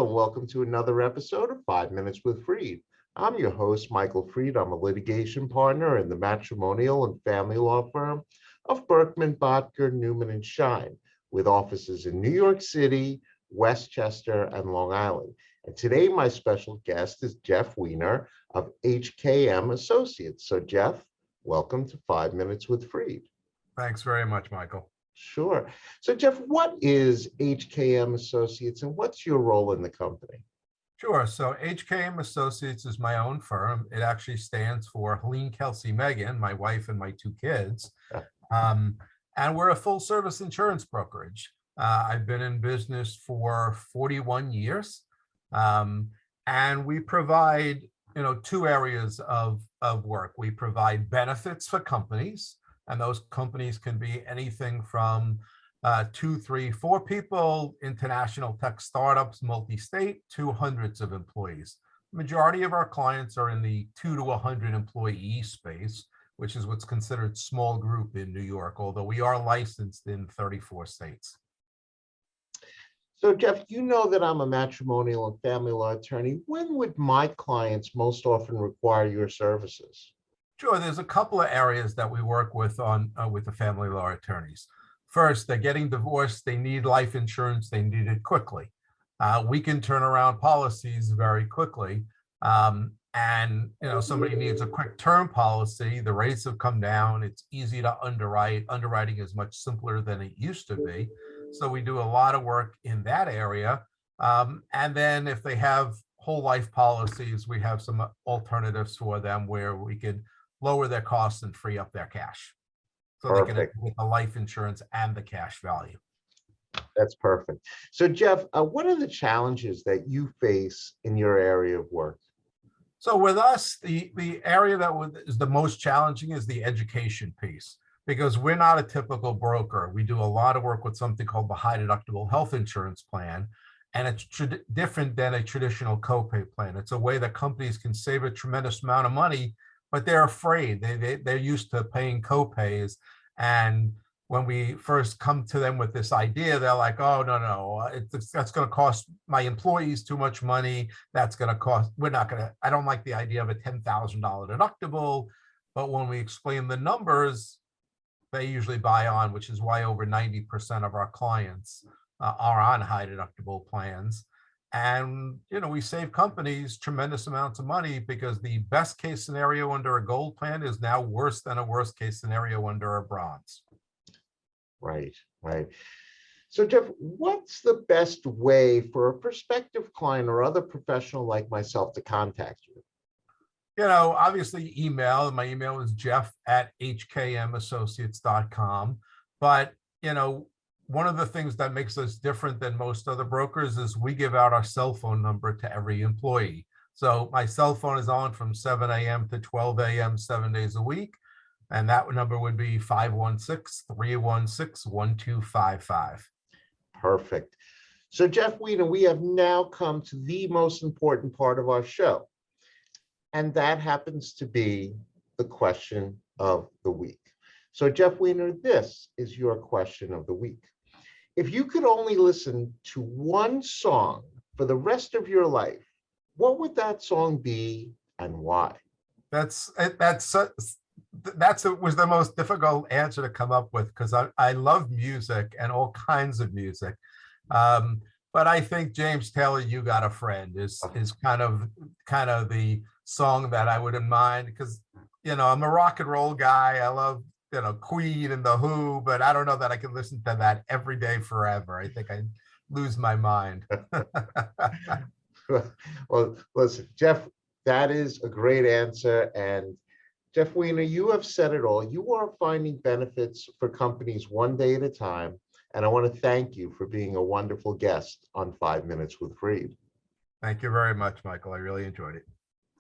and welcome to another episode of 5 Minutes with Freed. I'm your host, Michael Freed. I'm a litigation partner in the matrimonial and family law firm of Berkman, Botker, Newman, and Shine, with offices in New York City, Westchester, and Long Island. And today, my special guest is Jeff Weiner of HKM Associates. So, Jeff, welcome to 5 Minutes with Freed. Thanks very much, Michael. Sure. So, Jeff, what is HKM Associates and what's your role in the company? Sure. So HKM Associates is my own firm. It actually stands for Helene Kelsey Megan, my wife and my two kids. And we're a full service insurance brokerage. I've been in business for 41 years. And we provide, two areas of work. We provide benefits for companies, and those companies can be anything from 2, 3, 4 people, international tech startups, multi-state, to hundreds of employees. Majority of our clients are in the 2 to 100 employee space, which is what's considered small group in New York, although we are licensed in 34 states. So, Jeff, you know that I'm a matrimonial and family law attorney. When would my clients most often require your services? Sure, there's a couple of areas that we work with with the family law attorneys. First, they're getting divorced, they need life insurance, they need it quickly. We can turn around policies very quickly. And somebody needs a quick term policy, the rates have come down, it's easy to underwrite. Underwriting is much simpler than it used to be. So we do a lot of work in that area. And then if they have whole life policies, we have some alternatives for them where we could lower their costs and free up their cash. So Perfect. They can get the life insurance and the cash value. That's perfect. So, Jeff, what are the challenges that you face in your area of work? So with us, the area that is the most challenging is the education piece, because we're not a typical broker. We do a lot of work with something called the high deductible health insurance plan, and it's different than a traditional copay plan. It's a way that companies can save a tremendous amount of money, but they're afraid. They're used to paying copays. And when we first come to them with this idea, they're like, oh, no, that's going to cost my employees too much money. That's going to cost, I don't like the idea of a $10,000 deductible. But when we explain the numbers, they usually buy on, which is why over 90% of our clients are on high deductible plans. And, we save companies tremendous amounts of money, because the best case scenario under a gold plan is now worse than a worst case scenario under a bronze. Right. So, Jeff, what's the best way for a prospective client or other professional like myself to contact you? Obviously email. My email is jeff@hkmassociates.com. But, one of the things that makes us different than most other brokers is we give out our cell phone number to every employee. So my cell phone is on from 7 a.m. to 12 a.m. 7 days a week. And that number would be 516-316-1255. Perfect. So, Jeff Weiner, we have now come to the most important part of our show. And that happens to be the question of the week. So, Jeff Weiner, this is your question of the week. If you could only listen to one song for the rest of your life, what would that song be and why? Was the most difficult answer to come up with, because I love music and all kinds of music. But I think James Taylor, "You Got a Friend" is kind of the song that I wouldn't mind, because I'm a rock and roll guy. I love Queen and The Who, but I don't know that I can listen to that every day forever. I think I'd lose my mind. Well, listen, Jeff, that is a great answer. And Jeff Weiner, you have said it all. You are finding benefits for companies one day at a time. And I want to thank you for being a wonderful guest on 5 Minutes with Freed. Thank you very much, Michael. I really enjoyed it.